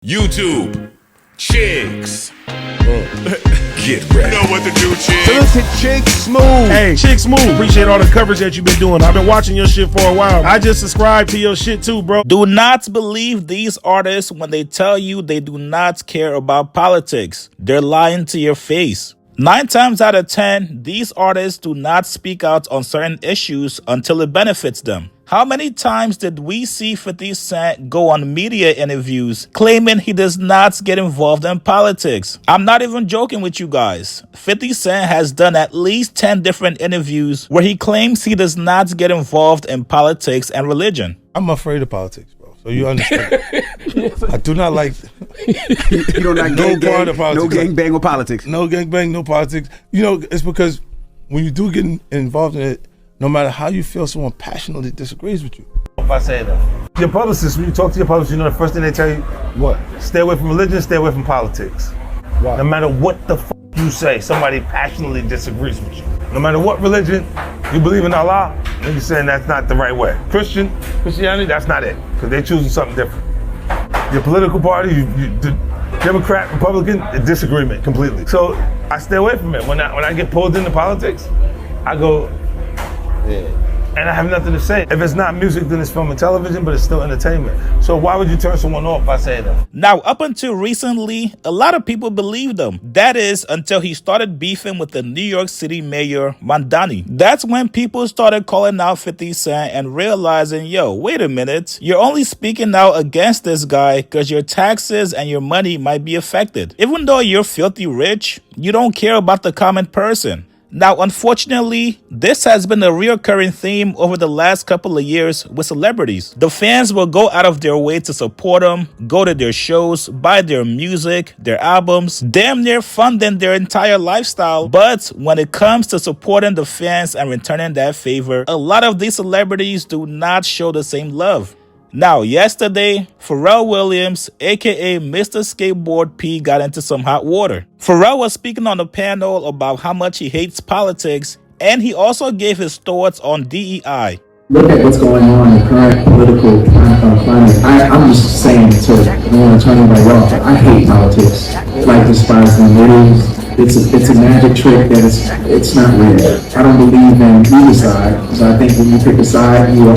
YouTube, chicks. Get ready. You know what to do, chicks. Look at Chick Smooth. Hey, Chick Smooth, appreciate all the coverage that you've been doing. I've been watching your shit for a while. I just subscribed to your shit too, bro. Do not believe these artists when they tell you they do not care about politics. They're lying to your face. 9 times out of 10, these artists do not speak out on certain issues until it benefits them. How many times did we see 50 Cent go on media interviews claiming he does not get involved in politics? I'm not even joking with you guys. 50 Cent has done at least 10 different interviews where he claims he does not get involved in politics and religion. I'm afraid of politics, bro. So you understand. I do not like You don't like no gang, part of politics. no gang bang with politics. No gang bang, no politics. You know, it's because when you do get involved in it, no matter how you feel, someone passionately disagrees with you. If I say that, your publicist, when you talk to your publicist, you know the first thing they tell you, What? stay away from religion, stay away from politics. Why? No matter what the you say, somebody passionately disagrees with you. No matter what religion you believe in, Allah, and you're saying that's not the right way. Christianity, that's not it, because they're choosing something different. Your political party, the Democrat, Republican, a disagreement completely. So I stay away from it. When I get pulled into politics, I go, and I have nothing to say. If it's not music, then it's film and television, but it's still entertainment. So why would you turn someone off by saying that? Now, up until recently, a lot of people believed him. That is, until he started beefing with the New York City mayor, Mandani. That's when people started calling out 50 Cent and realizing, yo, wait a minute. You're only speaking out against this guy because your taxes and your money might be affected. Even though you're filthy rich, you don't care about the common person. Now, unfortunately, this has been a reoccurring theme over the last couple of years with celebrities. The fans will go out of their way to support them, go to their shows, buy their music, their albums, damn near funding their entire lifestyle. But when it comes to supporting the fans and returning that favor, a lot of these celebrities do not show the same love. Now, yesterday, Pharrell Williams, aka Mr. Skateboard P, got into some hot water. Pharrell was speaking on a panel about how much he hates politics, and he also gave his thoughts on DEI. Look at what's going on in the current political climate. I'm just saying to anyone turning by y'all, I hate politics. Like despise them. It's a magic trick that it's not real. I don't believe in either side, because I think when you pick a side, you are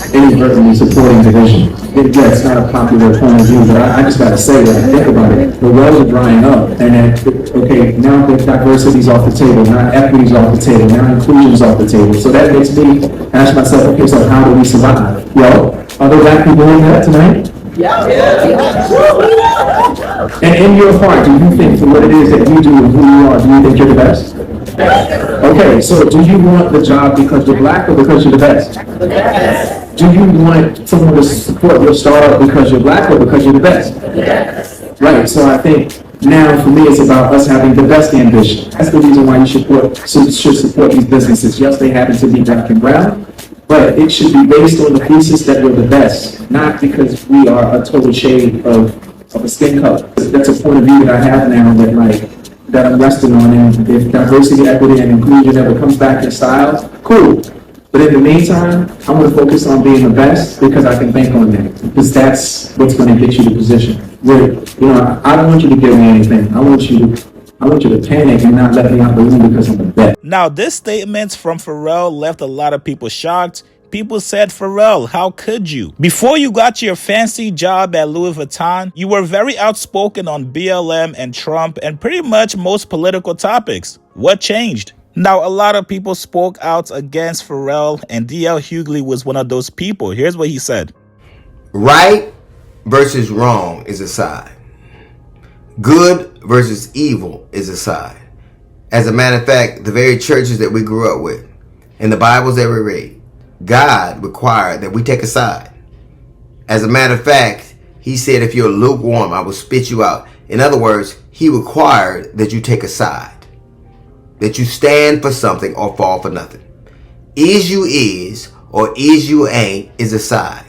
inadvertently supporting division. Yeah, it's not a popular point of view, but I just gotta say that. Think about it. The wells are drying up, and okay, now the diversity's off the table, now equity's off the table, now inclusion's off the table. So that makes me ask myself, okay, so how do we survive? Yo, are there black people in that tonight? Yeah. And in your heart, do you think for what it is that you do and who you are, do you think you're the best? Okay, so do you want the job because you're black or because you're the best? Yes. Do you want someone to support your startup because you're black or because you're the best? Yes. Right, so I think now for me it's about us having the best ambition. That's the reason why you should support these businesses. Yes, they happen to be black and brown, but it should be based on the thesis that we're the best, not because we are a total shade of a skin color. That's a point of view that I have now that I'm resting on, and if diversity, equity, and inclusion ever comes back in style, cool. But in the meantime, I'm going to focus on being the best because I can bank on that, because that's what's going to get you the position. I don't want you to give me anything. I want you to panic and not let me out the room because I'm the best. Now, this statement from Pharrell left a lot of people shocked. People said, Pharrell, how could you? Before you got your fancy job at Louis Vuitton, you were very outspoken on BLM and Trump and pretty much most political topics. What changed? Now, a lot of people spoke out against Pharrell, and DL Hughley was one of those people. Here's what he said. Right versus wrong is a side. Good versus evil is a side. As a matter of fact, the very churches that we grew up with and the Bibles that we read, God required that we take a side. As a matter of fact, he said, if you're lukewarm, I will spit you out. In other words, he required that you take a side, that you stand for something or fall for nothing. Is you is or is you ain't is a side.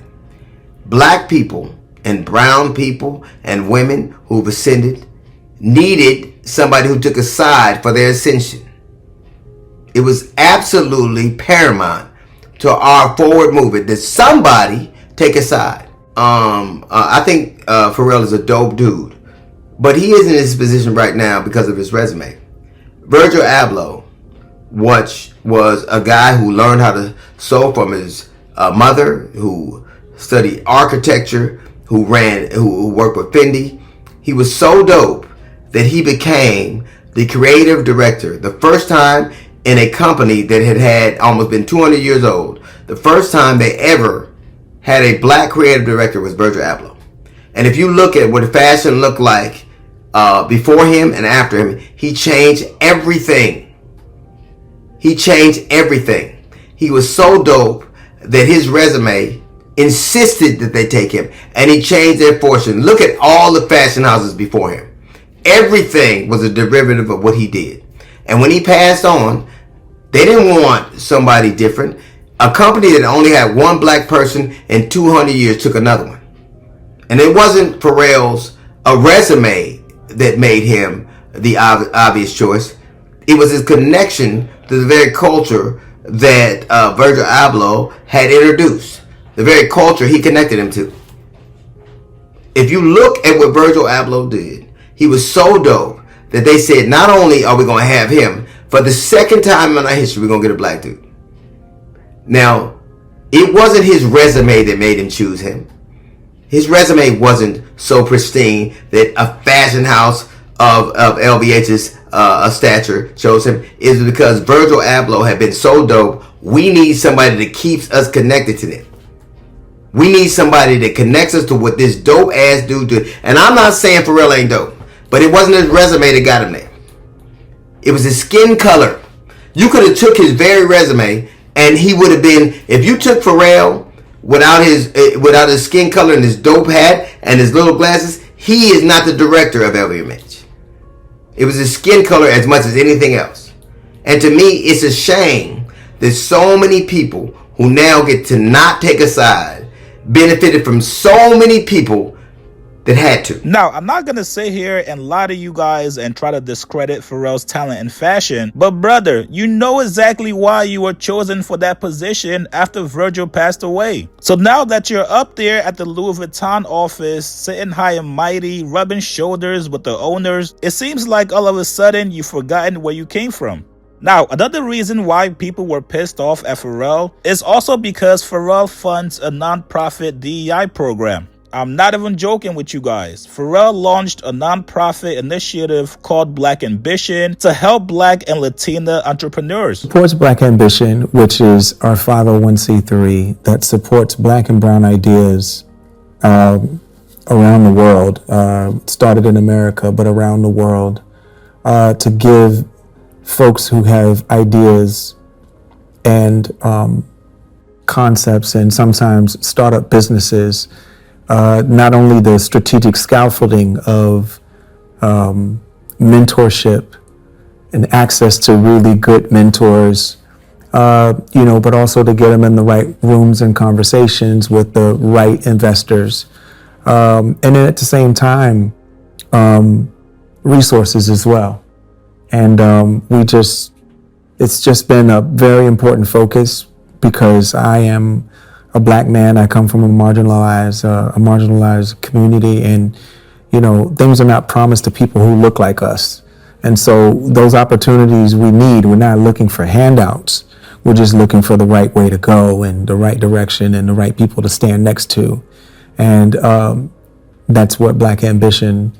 Black people and brown people and women who've ascended needed somebody who took a side for their ascension. It was absolutely paramount to our forward movement that somebody take a side. I think Pharrell is a dope dude, but he is in his position right now because of his resume. Virgil Abloh was a guy who learned how to sew from his mother, who studied architecture, who worked with Fendi. He was so dope that he became the creative director. The first time in a company that had almost been 200 years old, the first time they ever had a black creative director was Virgil Abloh. And if you look at what fashion looked like before him and after him, he changed everything. He changed everything. He was so dope that his resume insisted that they take him, and he changed their fortune. Look at all the fashion houses before him. Everything was a derivative of what he did. And when he passed on, they didn't want somebody different. A company that only had one black person in 200 years took another one. And it wasn't Pharrell's resume that made him the obvious choice. It was his connection to the very culture that Virgil Abloh had introduced. The very culture he connected him to. If you look at what Virgil Abloh did, he was so dope that they said, not only are we going to have him, for the second time in our history, we're going to get a black dude. Now, it wasn't his resume that made him choose him. His resume wasn't so pristine that a fashion house of LVH's stature chose him. It was because Virgil Abloh had been so dope, we need somebody that keeps us connected to them. We need somebody that connects us to what this dope ass dude did. And I'm not saying Pharrell ain't dope, but it wasn't his resume that got him there. It was his skin color. You could have took his very resume, and he would have been. If you took Pharrell without his skin color and his dope hat and his little glasses, he is not the director of LVMH. It was his skin color as much as anything else. And to me, it's a shame that so many people who now get to not take a side benefited from so many people that had to. Now, I'm not gonna sit here and lie to you guys and try to discredit Pharrell's talent in fashion, but brother, you know exactly why you were chosen for that position after Virgil passed away. So now that you're up there at the Louis Vuitton office, sitting high and mighty, rubbing shoulders with the owners, it seems like all of a sudden you've forgotten where you came from. Now, another reason why people were pissed off at Pharrell is also because Pharrell funds a non-profit DEI program. I'm not even joking with you guys. Pharrell launched a non-profit initiative called Black Ambition to help Black and Latina entrepreneurs. Supports Black Ambition, which is our 501c3 that supports Black and Brown ideas around the world. Started in America, but around the world, to give folks who have ideas and concepts and sometimes startup businesses not only the strategic scaffolding of mentorship and access to really good mentors, but also to get them in the right rooms and conversations with the right investors. And then at the same time, resources as well. And it's just been a very important focus because I am a Black man. I come from a marginalized community, and things are not promised to people who look like us. And so those opportunities we need. We're not looking for handouts. We're just looking for the right way to go and the right direction and the right people to stand next to. And that's what Black Ambition.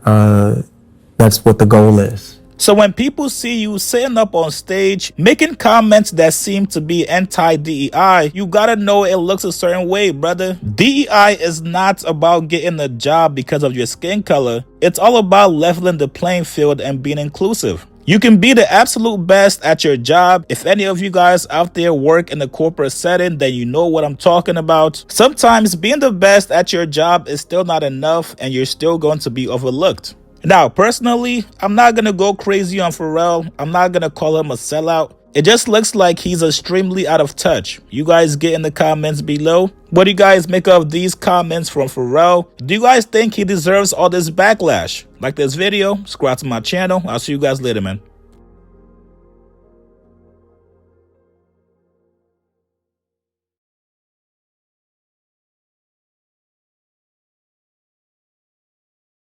That's what the goal is. So when people see you sitting up on stage, making comments that seem to be anti-DEI, you gotta know it looks a certain way, brother. DEI is not about getting a job because of your skin color. It's all about leveling the playing field and being inclusive. You can be the absolute best at your job. If any of you guys out there work in a corporate setting, then you know what I'm talking about. Sometimes being the best at your job is still not enough, and you're still going to be overlooked. Now, personally, I'm not going to go crazy on Pharrell. I'm not going to call him a sellout. It just looks like he's extremely out of touch. You guys get in the comments below. What do you guys make of these comments from Pharrell? Do you guys think he deserves all this backlash? Like this video, subscribe to my channel. I'll see you guys later, man.